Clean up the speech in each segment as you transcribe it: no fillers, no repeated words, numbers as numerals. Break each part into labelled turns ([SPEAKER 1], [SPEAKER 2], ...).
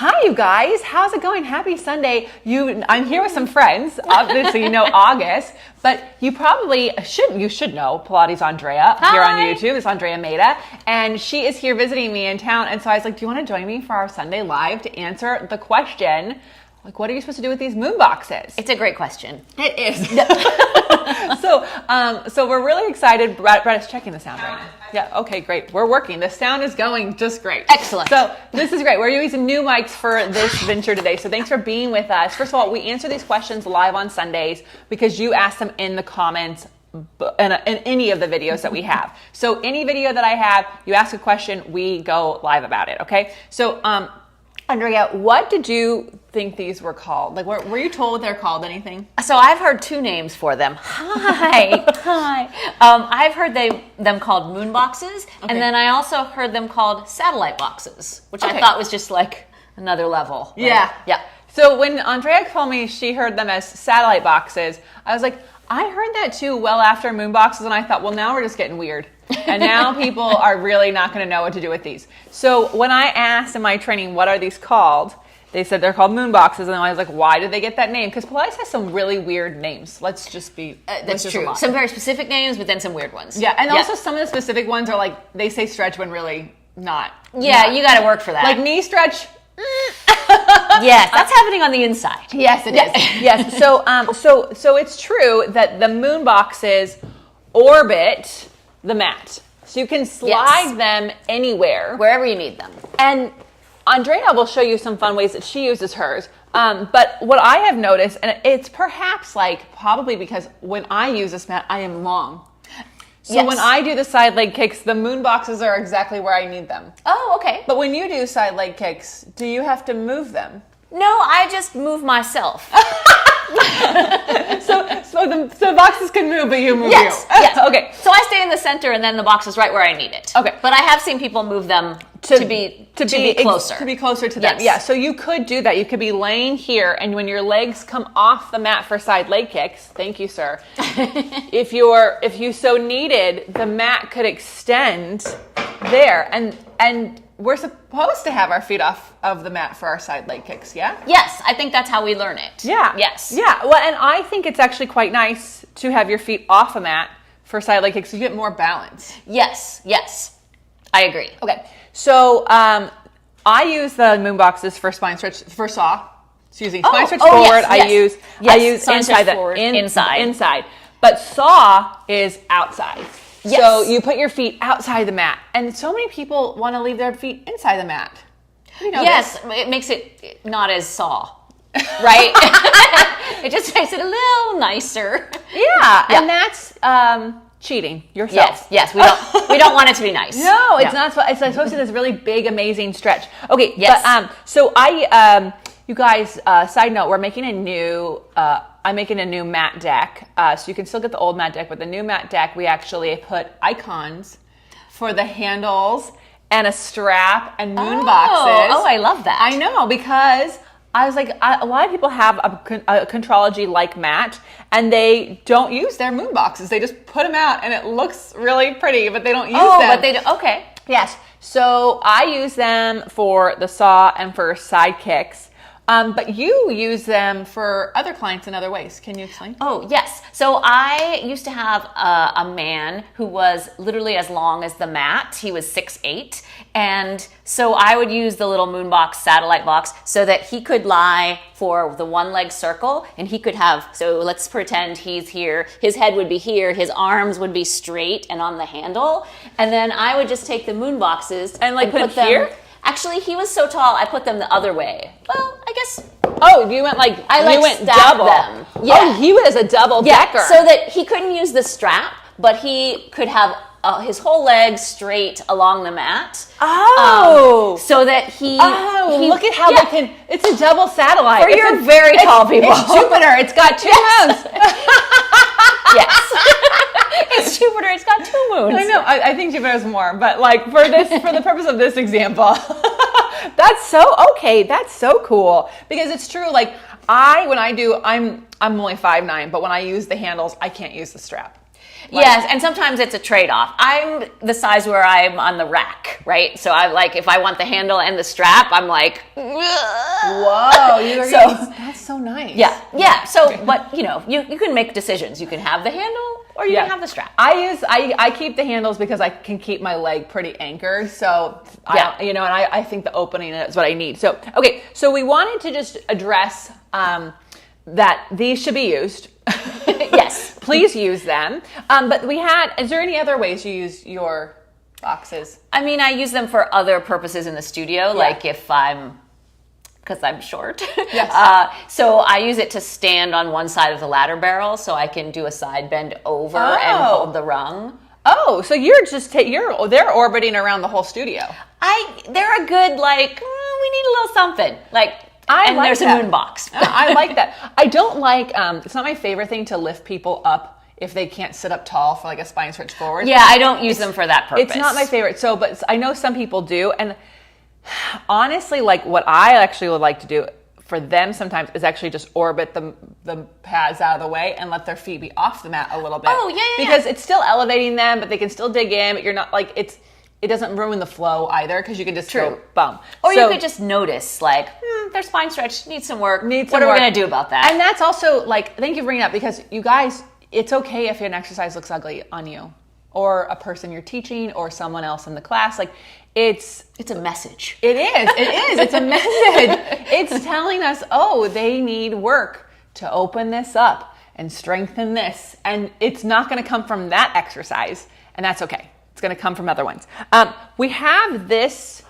[SPEAKER 1] Hi, you guys. How's it going? Happy Sunday. I'm here with some friends. Obviously, you know August, but you probably should know Pilates Andrea here on YouTube. It's Andrea Maida, and she is here visiting me in town. And so I was like, do you want to join me for our Sunday Live to answer the question, like, what are you supposed to do with these moon boxes?
[SPEAKER 2] It's a great question.
[SPEAKER 1] It is. So we're really excited. Brett is checking the sound right now. Yeah, okay, great. We're working. The sound is going just great.
[SPEAKER 2] Excellent.
[SPEAKER 1] So this is great. We're using new mics for this venture today. So thanks for being with us. First of all, we answer these questions live on Sundays because you ask them in the comments in any of the videos that we have. So any video that I have, you ask a question, we go live about it, okay? So Andrea, what did you think these were called? Like, were you told what they're called? Anything?
[SPEAKER 2] So I've heard two names for them. Hi. I've heard them called moon boxes, and then I also heard them called satellite boxes, which I thought was just like another level. Right? Yeah.
[SPEAKER 1] So when Andrea told me she heard them as satellite boxes, I was like, I heard that too well after moon boxes, and I thought, well, now we're just getting weird. And now people are really not going to know what to do with these. So when I asked in my training, what are these called? They said they're called moon boxes. And I was like, why did they get that name? Because Pilates has some really weird names. Let's just be...
[SPEAKER 2] that's true. Some very specific names, but then some weird ones.
[SPEAKER 1] Yeah, and also some of the specific ones are like, they say stretch when really not.
[SPEAKER 2] Yeah, you got to work for that.
[SPEAKER 1] Like knee stretch...
[SPEAKER 2] Yes, that's happening on the inside.
[SPEAKER 1] Yes, it is. Yes. So it's true that the moon boxes orbit the mat. So you can slide them anywhere.
[SPEAKER 2] Wherever you need them.
[SPEAKER 1] And Andrea will show you some fun ways that she uses hers. But what I have noticed, and it's perhaps probably because when I use this mat, I am long. So when I do the side leg kicks, the moon boxes are exactly where I need them.
[SPEAKER 2] Oh, okay.
[SPEAKER 1] But when you do side leg kicks, do you have to move them?
[SPEAKER 2] No, I just move myself.
[SPEAKER 1] So the boxes can move, but you move you.
[SPEAKER 2] Yes.
[SPEAKER 1] Okay.
[SPEAKER 2] So I stay in the center, and then the box is right where I need it.
[SPEAKER 1] Okay.
[SPEAKER 2] But I have seen people move them to be closer.
[SPEAKER 1] To be closer to them.
[SPEAKER 2] Yes.
[SPEAKER 1] Yeah. So you could do that. You could be laying here, and when your legs come off the mat for side leg kicks, thank you, sir. if you so needed, the mat could extend there, and we're supposed to have our feet off of the mat for our side leg kicks, yeah?
[SPEAKER 2] Yes, I think that's how we learn it.
[SPEAKER 1] Yeah.
[SPEAKER 2] Yes.
[SPEAKER 1] Yeah. Well, and I think it's actually quite nice to have your feet off a mat for side leg kicks so you get more balance.
[SPEAKER 2] Yes. I agree.
[SPEAKER 1] Okay. So I use the moon boxes for spine stretch, for 𝐸. Excuse me. Spine stretch forward.
[SPEAKER 2] Yes.
[SPEAKER 1] I use inside inside. But 𝐸 is outside.
[SPEAKER 2] Yes.
[SPEAKER 1] So you put your feet outside the mat. And so many people want to leave their feet inside the mat. You know
[SPEAKER 2] this. It makes it not as 𝐸. Right? It just makes it a little nicer.
[SPEAKER 1] Yeah. And that's cheating yourself.
[SPEAKER 2] Yes. We don't want it to be nice.
[SPEAKER 1] No, it's not. It's supposed to be this really big, amazing stretch. Okay.
[SPEAKER 2] Yes.
[SPEAKER 1] But so you guys, side note, we're making a new, I'm making a new mat deck. So you can still get the old mat deck, but the new mat deck, we actually put icons for the handles and a strap and moon boxes.
[SPEAKER 2] Oh, I love that.
[SPEAKER 1] I know, because I was like, a lot of people have a Contrology-like mat, and they don't use their moon boxes. They just put them out, and it looks really pretty, but they don't use them.
[SPEAKER 2] Oh, but they do. Okay.
[SPEAKER 1] Yes. So I use them for the 𝐸 and for side kicks. But you use them for other clients in other ways. Can you explain?
[SPEAKER 2] Oh, yes. So I used to have a man who was literally as long as the mat. He was 6'8". And so I would use the little moon box, satellite box, so that he could lie for the one leg circle, and he could have, so let's pretend he's here, his head would be here, his arms would be straight and on the handle. And then I would just take the moon boxes
[SPEAKER 1] and put them here?
[SPEAKER 2] Actually, he was so tall, I put them the other way. Well, I guess.
[SPEAKER 1] Oh, you went you went double.
[SPEAKER 2] Them.
[SPEAKER 1] Yeah. Oh, he was a double decker.
[SPEAKER 2] So that he couldn't use the strap, but he could have his whole leg straight along the mat.
[SPEAKER 1] Oh.
[SPEAKER 2] So that he
[SPEAKER 1] look at how they can, it's a double satellite.
[SPEAKER 2] For your very tall people.
[SPEAKER 1] It's Jupiter, it's got two moons.
[SPEAKER 2] Yes. It's Jupiter, it's got two moons.
[SPEAKER 1] I know, I think Jupiter's more, but for the purpose of this example, that's so cool. Because it's true, I'm only 5'9", but when I use the handles, I can't use the strap.
[SPEAKER 2] Yes, and sometimes it's a trade-off. I'm the size where I'm on the rack, right? So I like, if I want the handle and the strap, I'm like,
[SPEAKER 1] whoa, that's so nice.
[SPEAKER 2] Yeah. So, but you know, you can make decisions. You can have the handle or you can have the strap.
[SPEAKER 1] I keep the handles because I can keep my leg pretty anchored. So and I think the opening is what I need. So, okay. So we wanted to just address, that these should be used.
[SPEAKER 2] Yes.
[SPEAKER 1] Please use them. But is there any other ways you use your boxes?
[SPEAKER 2] I mean, I use them for other purposes in the studio, like because I'm short.
[SPEAKER 1] Yes.
[SPEAKER 2] So I use it to stand on one side of the ladder barrel so I can do a side bend over and hold the rung.
[SPEAKER 1] Oh, so you're just, they're orbiting around the whole studio.
[SPEAKER 2] They're a good, we need a little something. There's a moon box.
[SPEAKER 1] I like that. I don't like, it's not my favorite thing to lift people up if they can't sit up tall for like a spine stretch forward.
[SPEAKER 2] Yeah, I don't use them for that purpose.
[SPEAKER 1] It's not my favorite. So, but I know some people do. And honestly, like what I actually would like to do for them sometimes is actually just orbit the pads out of the way and let their feet be off the mat a little bit.
[SPEAKER 2] Oh, yeah.
[SPEAKER 1] Because it's still elevating them, but they can still dig in, but you're not like, it doesn't ruin the flow either because you can just go bum.
[SPEAKER 2] Or you could just notice their spine stretch needs some work. What are we going to do about that?
[SPEAKER 1] And that's also thank you for bringing it up because you guys, it's okay if an exercise looks ugly on you or a person you're teaching or someone else in the class. It's
[SPEAKER 2] a message.
[SPEAKER 1] It is. It's a message. It's telling us, they need work to open this up and strengthen this. And it's not going to come from that exercise. And that's okay. It's going to come from other ones. We have this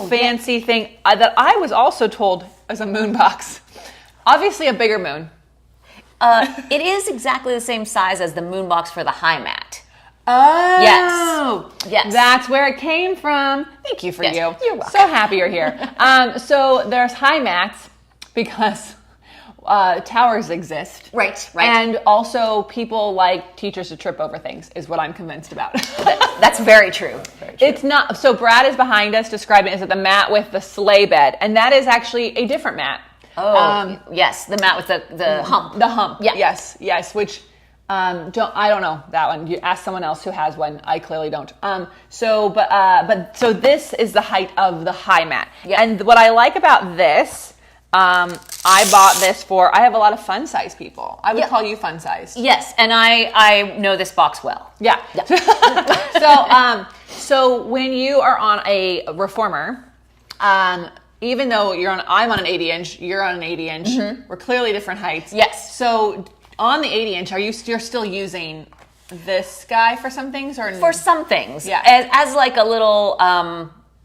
[SPEAKER 1] fancy thing that I was also told as a moon box. Obviously a bigger moon.
[SPEAKER 2] It is exactly the same size as the moon box for the high mat.
[SPEAKER 1] Oh.
[SPEAKER 2] Yes.
[SPEAKER 1] That's where it came from. Thank you for you.
[SPEAKER 2] You're welcome.
[SPEAKER 1] So happy you're here. So there's high mats because towers exist.
[SPEAKER 2] Right.
[SPEAKER 1] And also people like teachers to trip over things is what I'm convinced about.
[SPEAKER 2] That's very true.
[SPEAKER 1] It's not. So Brad is behind us describing it as the mat with the sleigh bed. And that is actually a different mat.
[SPEAKER 2] Oh, yes. The mat with the hump.
[SPEAKER 1] The hump.
[SPEAKER 2] Yeah.
[SPEAKER 1] Yes. Which I don't know that one. You ask someone else who has one. I clearly don't. So this is the height of the high mat.
[SPEAKER 2] Yeah.
[SPEAKER 1] And what I like about this, I bought this I have a lot of fun size people. I would call you fun size.
[SPEAKER 2] Yes, and I know this box well.
[SPEAKER 1] Yeah. So when you are on a reformer, even though I'm on an 80-inch, you're on an 80-inch. We're clearly different heights.
[SPEAKER 2] Yes.
[SPEAKER 1] So on the 80-inch, you're still using this guy for some things, or
[SPEAKER 2] for some things?
[SPEAKER 1] Yeah.
[SPEAKER 2] As like a little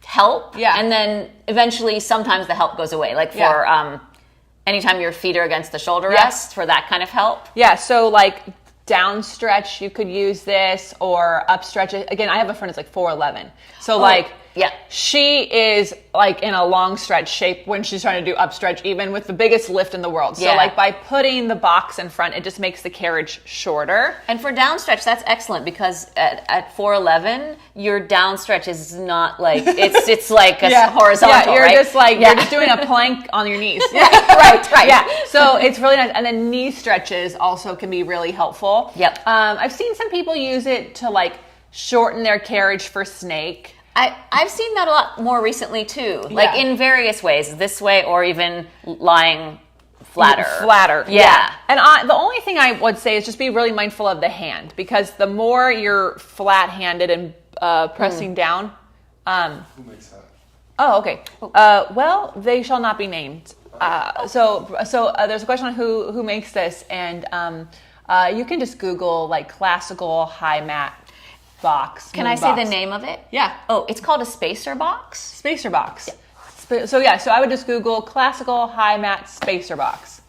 [SPEAKER 2] help.
[SPEAKER 1] Yeah.
[SPEAKER 2] And then eventually, sometimes the help goes away. Like for anytime your feet are against the shoulder rest, for that kind of help.
[SPEAKER 1] Yeah. So down stretch, you could use this, or up stretch. Again, I have a friend that's 4'11". So she is in a long stretch shape when she's trying to do up stretch, even with the biggest lift in the world. So by putting the box in front, it just makes the carriage shorter.
[SPEAKER 2] And for down stretch, that's excellent because at 4'11", your down stretch is not it's like a horizontal.
[SPEAKER 1] You're
[SPEAKER 2] right?
[SPEAKER 1] just you're just doing a plank on your knees.
[SPEAKER 2] Right.
[SPEAKER 1] Yeah. So it's really nice. And then knee stretches also can be really helpful.
[SPEAKER 2] Yep.
[SPEAKER 1] I've seen some people use it to shorten their carriage for snake.
[SPEAKER 2] I've seen that a lot more recently too, in various ways, this way or even lying flatter.
[SPEAKER 1] Yeah. And the only thing I would say is just be really mindful of the hand, because the more you're flat-handed and pressing down.
[SPEAKER 3] Who makes that?
[SPEAKER 1] Oh, okay. Well, they shall not be named. So there's a question on who makes this, and you can just Google classical high mat box.
[SPEAKER 2] Can I say the name of it?
[SPEAKER 1] Yeah.
[SPEAKER 2] Oh, it's called a spacer box?
[SPEAKER 1] Spacer box. Yeah. So I would just Google classical high mat spacer box.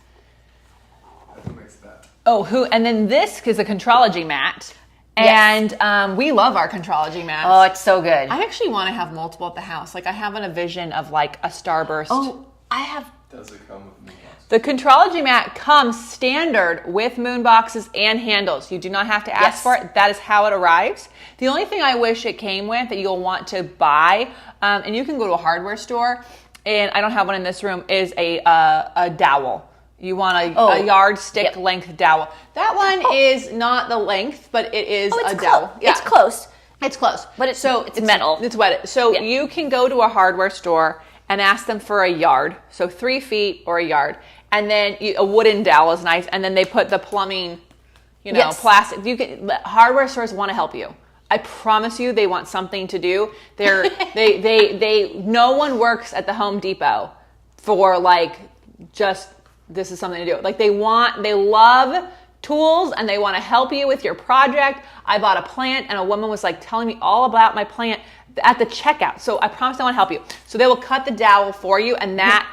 [SPEAKER 3] Who makes that?
[SPEAKER 1] And then this is a Contrology mat.
[SPEAKER 2] Yes.
[SPEAKER 1] And we love our Contrology mats.
[SPEAKER 2] Oh, it's so good.
[SPEAKER 1] I actually want to have multiple at the house. I have a vision of a Starburst.
[SPEAKER 2] Oh, I have.
[SPEAKER 3] Does it come with moon box?
[SPEAKER 1] The Contrology mat comes standard with moon boxes and handles. You do not have to ask for it. That is how it arrives. The only thing I wish it came with that you'll want to buy, and you can go to a hardware store, and I don't have one in this room, is a dowel You want a yardstick length dowel. That one is not the length, but it is a dowel.
[SPEAKER 2] Yeah. It's close.
[SPEAKER 1] It's close.
[SPEAKER 2] But it's metal.
[SPEAKER 1] It's wet. So you can go to a hardware store and ask them for a yard. So 3 feet or a yard. And then a wooden dowel is nice. And then they put the plumbing, plastic. Hardware stores want to help you. I promise you they want something to do. No one works at the Home Depot for this is something to do. They love tools and they want to help you with your project. I bought a plant and a woman was telling me all about my plant at the checkout. So I promise they want to help you. So they will cut the dowel for you, and that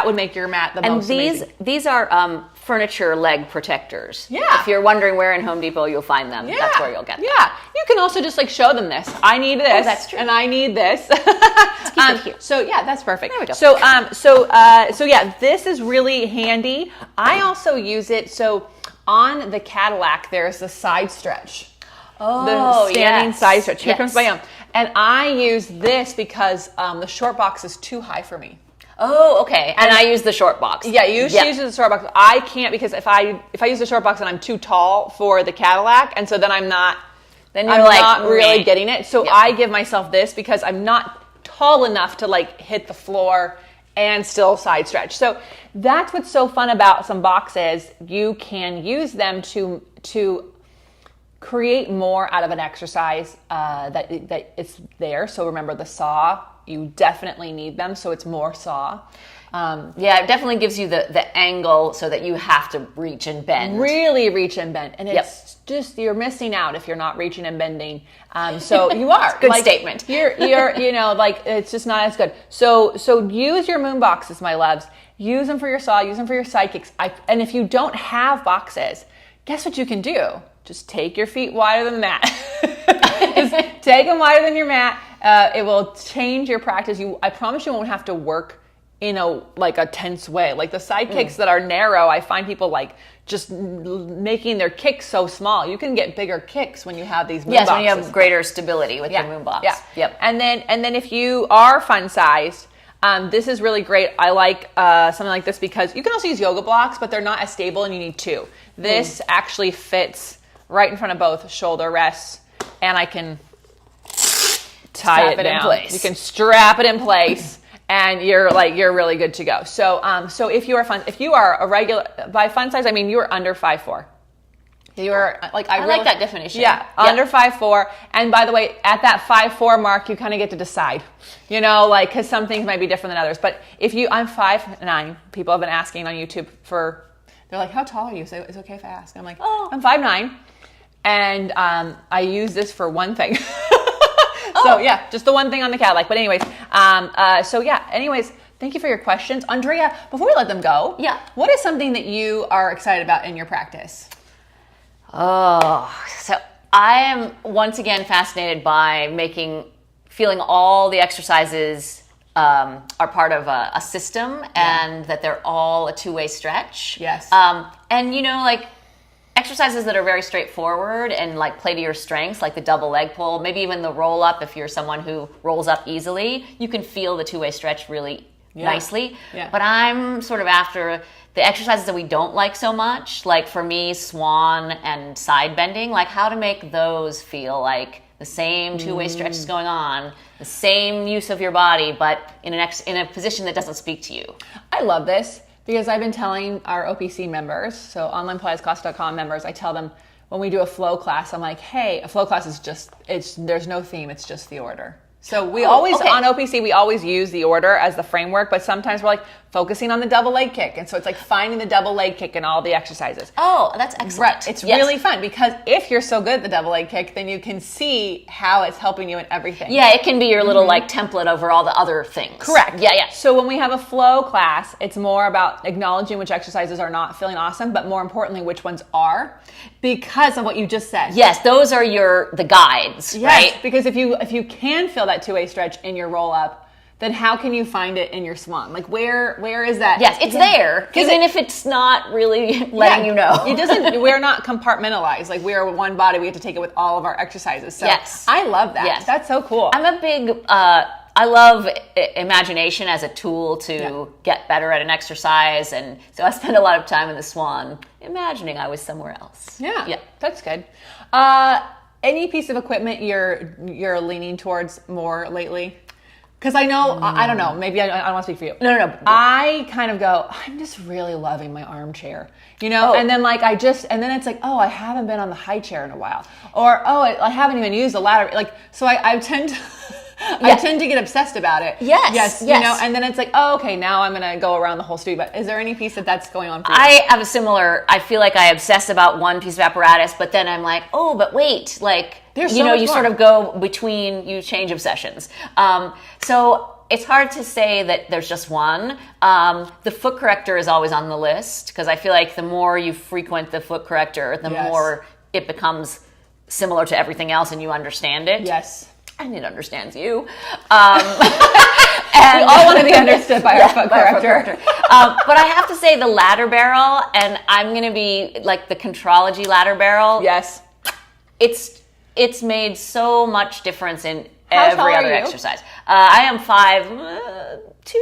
[SPEAKER 1] would make your mat the most amazing.
[SPEAKER 2] These are furniture leg protectors.
[SPEAKER 1] Yeah.
[SPEAKER 2] If you're wondering where in Home Depot you'll find them, that's where you'll get them.
[SPEAKER 1] Yeah. You can also just show them this. I need this.
[SPEAKER 2] Oh, that's true.
[SPEAKER 1] And I need this.
[SPEAKER 2] Let's keep it here.
[SPEAKER 1] So yeah, that's perfect.
[SPEAKER 2] There we go.
[SPEAKER 1] So yeah, this is really handy. I also use it. So on the Cadillac, there's the side stretch.
[SPEAKER 2] Oh,
[SPEAKER 1] the standing side stretch. Here comes my own. And I use this because the short box is too high for me.
[SPEAKER 2] Oh, okay. And I use the short box.
[SPEAKER 1] Yeah, you should use the short box. I can't because if I use the short box, then I'm too tall for the Cadillac, and so then I'm not really getting it. So I give myself this because I'm not tall enough to hit the floor and still side stretch. So that's what's so fun about some boxes. You can use them to create more out of an exercise that it's there. So remember the saw. You definitely need them, so it's more saw.
[SPEAKER 2] It definitely gives you the angle so that you have to reach and bend.
[SPEAKER 1] Really reach and bend. And it's just, you're missing out if you're not reaching and bending. So you are.
[SPEAKER 2] Good statement.
[SPEAKER 1] You're it's just not as good. So use your moon boxes, my loves. Use them for your saw, use them for your sidekicks. And if you don't have boxes, guess what you can do? Just take your feet wider than the mat. Just take them wider than your mat. It will change your practice. I promise you won't have to work in a tense way. The side kicks that are narrow, I find people just making their kicks so small. You can get bigger kicks when you have these moon boxes.
[SPEAKER 2] When you have greater stability with your moon box.
[SPEAKER 1] Yeah.
[SPEAKER 2] Yep.
[SPEAKER 1] And then if you are fun sized, this is really great. I like something like this because you can also use yoga blocks, but they're not as stable and you need 2. This actually fits right in front of both shoulder rests, and I can tie it down.
[SPEAKER 2] In place.
[SPEAKER 1] You can strap it in place, and you're really good to go. So if you are a regular, by fun size I mean you are under 5'4". You are
[SPEAKER 2] I like that definition.
[SPEAKER 1] Yeah, under 5'4". And by the way, at that 5'4" mark, you kind of get to decide, because some things might be different than others. But I'm 5'9". People have been asking on YouTube they're like, how tall are you? So it's okay if I ask. I'm like, I'm 5'9". And I use this for one thing. So yeah, just the one thing on the Cadillac. But anyways, thank you for your questions. Andrea, before we let them go, what is something that you are excited about in your practice?
[SPEAKER 2] Oh, so I am once again fascinated by feeling all the exercises are part of a system and that they're all a two-way stretch.
[SPEAKER 1] Yes.
[SPEAKER 2] And exercises that are very straightforward and play to your strengths, like the double leg pull, maybe even the roll up. If you're someone who rolls up easily, you can feel the two-way stretch really nicely. Yeah. But I'm sort of after the exercises that we don't like so much, for me, swan and side bending, how to make those feel like the same two-way stretch is going on, the same use of your body, but in a position that doesn't speak to you.
[SPEAKER 1] I love this. Because I've been telling our OPC members, so onlinepilatesclass.com members, I tell them when we do a flow class, I'm like, hey, a flow class is there's no theme, it's just the order. So we on OPC, we always use the order as the framework, but sometimes we're focusing on the double leg kick. And so it's finding the double leg kick in all the exercises.
[SPEAKER 2] Oh, that's excellent.
[SPEAKER 1] Right. It's really fun because if you're so good at the double leg kick, then you can see how it's helping you in everything.
[SPEAKER 2] Yeah, it can be your little template over all the other things.
[SPEAKER 1] Correct. Yeah. So when we have a flow class, it's more about acknowledging which exercises are not feeling awesome, but more importantly, which ones are because of what you just said.
[SPEAKER 2] Yes, those are the guides, right?
[SPEAKER 1] Because if you can feel that two-way stretch in your roll up, then how can you find it in your swan? Where is that?
[SPEAKER 2] Yes, it's there. Even if it's not really letting you know.
[SPEAKER 1] We're not compartmentalized. We are one body. We have to take it with all of our exercises. So
[SPEAKER 2] yes.
[SPEAKER 1] I love that.
[SPEAKER 2] Yes.
[SPEAKER 1] That's so cool.
[SPEAKER 2] I'm a big I love imagination as a tool to get better at an exercise, and so I spend a lot of time in the Swan imagining I was somewhere else.
[SPEAKER 1] Yeah, that's good. Any piece of equipment you're leaning towards more lately? Because I know, I don't know, maybe I don't want to speak for you.
[SPEAKER 2] No.
[SPEAKER 1] I kind of go, I'm just really loving my armchair, you know? And then like and then it's like, oh, I haven't been on the high chair in a while. Or, oh, I haven't even used the ladder. Like, so I tend to... I tend to get obsessed about it.
[SPEAKER 2] Yes.
[SPEAKER 1] You know, and then it's like, oh, okay, now I'm going to go around the whole studio. But is there any piece that's going on for you?
[SPEAKER 2] I have a similar, I feel like I obsess about one piece of apparatus, but then I'm like, oh, but wait, like,
[SPEAKER 1] there's
[SPEAKER 2] you know, you sort of go between, you change obsessions. So it's hard to say that there's just one. The foot corrector is always on the list because I feel like the more you frequent the foot corrector, the more it becomes similar to everything else and you understand it.
[SPEAKER 1] Yes.
[SPEAKER 2] And it understands you.
[SPEAKER 1] And we all want to be understood by our foot corrector.
[SPEAKER 2] But I have to say the ladder barrel, and I'm going to be like the '𝐸⁸ ladder barrel.
[SPEAKER 1] Yes.
[SPEAKER 2] It's made so much difference in
[SPEAKER 1] How
[SPEAKER 2] every
[SPEAKER 1] tall are
[SPEAKER 2] other
[SPEAKER 1] you?
[SPEAKER 2] exercise. I am 5'2".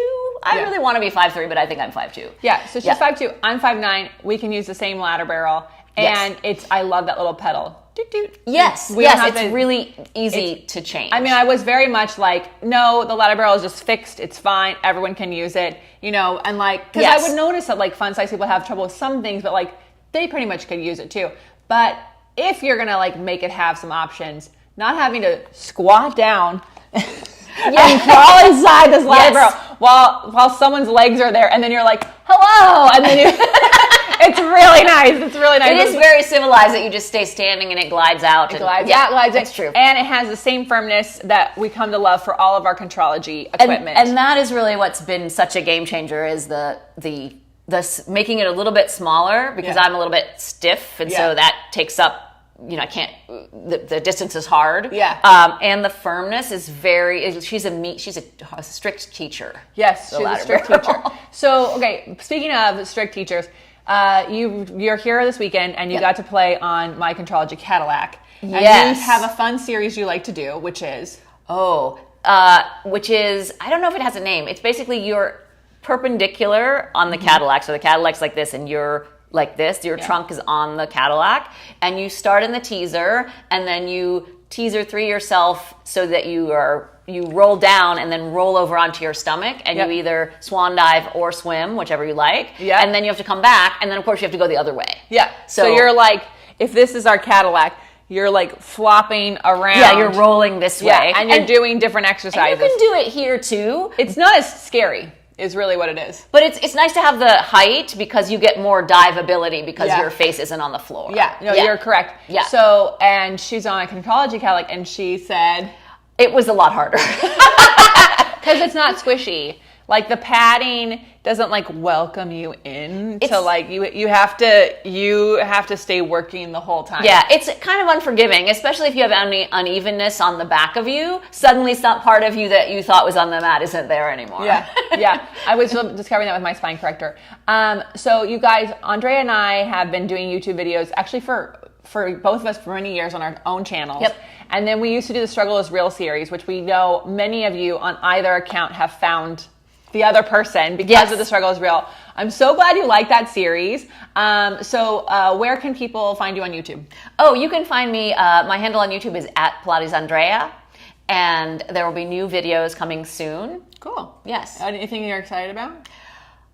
[SPEAKER 2] I really want to be 5'3", but I think I'm 5'2".
[SPEAKER 1] Yeah, so she's 5'2", I'm 5'9". We can use the same ladder barrel. And I love that little pedal. Doot, doot.
[SPEAKER 2] Yes, it's really easy to change.
[SPEAKER 1] I mean, I was very much like, no, the ladder barrel is just fixed. It's fine. Everyone can use it, you know, and like, because I would notice that like fun size people have trouble with some things, but like they pretty much could use it too. But if you're going to like make it have some options, not having to squat down and crawl inside this ladder barrel while someone's legs are there, and then you're like, hello, and then you... It's really nice. It's really nice.
[SPEAKER 2] It is very civilized that you just stay standing and it glides out.
[SPEAKER 1] It glides out.
[SPEAKER 2] That's true.
[SPEAKER 1] And it has the same firmness that we come to love for all of our 𝐸⁸ equipment.
[SPEAKER 2] And that is really what's been such a game changer is the making it a little bit smaller because I'm a little bit stiff, and so that takes up. You know, I can't. The distance is hard.
[SPEAKER 1] Yeah.
[SPEAKER 2] And the firmness is very. She's a strict teacher.
[SPEAKER 1] Yes, she's a strict teacher. So, okay, speaking of strict teachers. You're here this weekend and you got to play on my 𝐸⁸ Cadillac. And you have a fun series you like to do, which is?
[SPEAKER 2] I don't know if it has a name. It's basically you're perpendicular on the Cadillac. So the Cadillac's like this and you're like this. Your trunk is on the Cadillac. And you start in the teaser and then you teaser 3 yourself so that you roll down and then roll over onto your stomach and you either swan dive or swim, whichever you like. Yeah. And then you have to come back and then of course you have to go the other way. Yeah. So you're like, if this is our Cadillac, you're like flopping around. Yeah, you're rolling this way. And you're doing different exercises. And you can do it here too. It's not as scary. Is really what it is. But it's nice to have the height because you get more dive ability because your face isn't on the floor. Yeah, no, you're correct. Yeah. So, and she's on a 𝐸⁸ Cadillac and she said... It was a lot harder. Because it's not squishy. Like the padding doesn't like welcome you in to like you have to stay working the whole time. Yeah, it's kind of unforgiving, especially if you have any unevenness on the back of you. Suddenly some part of you that you thought was on the mat isn't there anymore. Yeah. I was discovering that with my spine corrector. So you guys, Andrea and I have been doing YouTube videos actually for both of us for many years on our own channels. Yep. And then we used to do the Struggle is Real series, which we know many of you on either account have found the other person because of the Struggle is Real. I'm so glad you like that series. So where can people find you on YouTube? Oh, you can find me, my handle on YouTube is @PilatesAndrea, and there will be new videos coming soon. Cool. Yes. Anything you're excited about?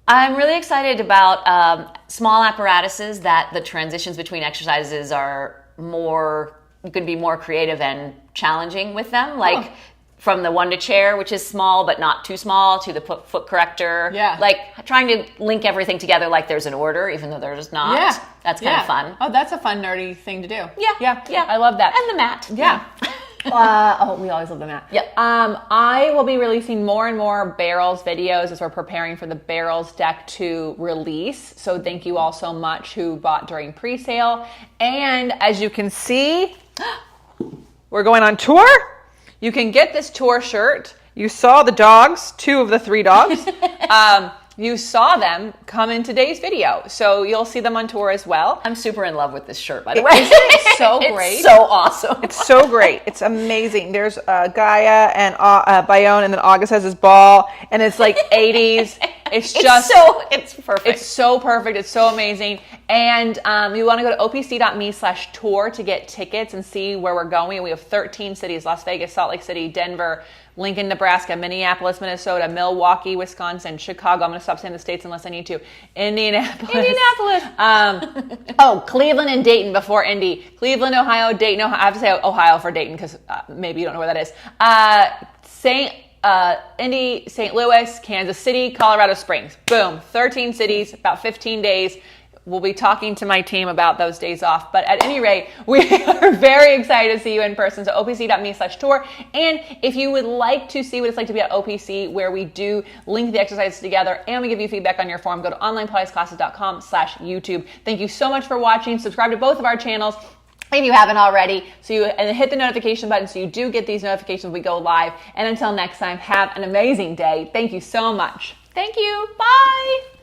[SPEAKER 2] I'm really excited about small apparatuses that the transitions between exercises are more, you can be more creative and challenging with them. Like from the one to chair, which is small but not too small, to the foot corrector. Yeah. Like trying to link everything together like there's an order, even though there's not. Yeah. That's kind of fun. Oh, that's a fun, nerdy thing to do. Yeah. I love that. And the mat. Yeah. We always love the mat. Yep. I will be releasing more and more barrels videos as we're preparing for the barrels deck to release. So thank you all so much who bought during pre-sale. And as you can see, we're going on tour. You can get this tour shirt. You saw the dogs, 2 of the 3 dogs.
[SPEAKER 1] you saw them come in today's video. So you'll see them on tour as well.
[SPEAKER 2] I'm super in love with this shirt, by the way.
[SPEAKER 1] Isn't it so great?
[SPEAKER 2] It's so awesome.
[SPEAKER 1] It's so great. It's amazing. There's Gaia and Bayonne, and then August has his ball, and it's like 80s. It's
[SPEAKER 2] perfect.
[SPEAKER 1] It's so perfect. It's so amazing. And you want to go to opc.me/tour to get tickets and see where we're going. We have 13 cities: Las Vegas, Salt Lake City, Denver, Lincoln, Nebraska, Minneapolis, Minnesota, Milwaukee, Wisconsin, Chicago. I'm going to stop saying the states unless I need to. Indianapolis. Cleveland and Dayton before Indy. Cleveland, Ohio, Dayton, Ohio. I have to say Ohio for Dayton because maybe you don't know where that is. Indy, St. Louis, Kansas City, Colorado Springs. Boom. 13 cities, about 15 days. We'll be talking to my team about those days off. But at any rate, we are very excited to see you in person. So opc.me/tour. And if you would like to see what it's like to be at OPC, where we do link the exercises together and we give you feedback on your form, go to onlinepilatesclasses.com/YouTube. Thank you so much for watching. Subscribe to both of our channels if you haven't already. And hit the notification button so you do get these notifications when we go live. And until next time, have an amazing day. Thank you so much.
[SPEAKER 2] Thank you. Bye.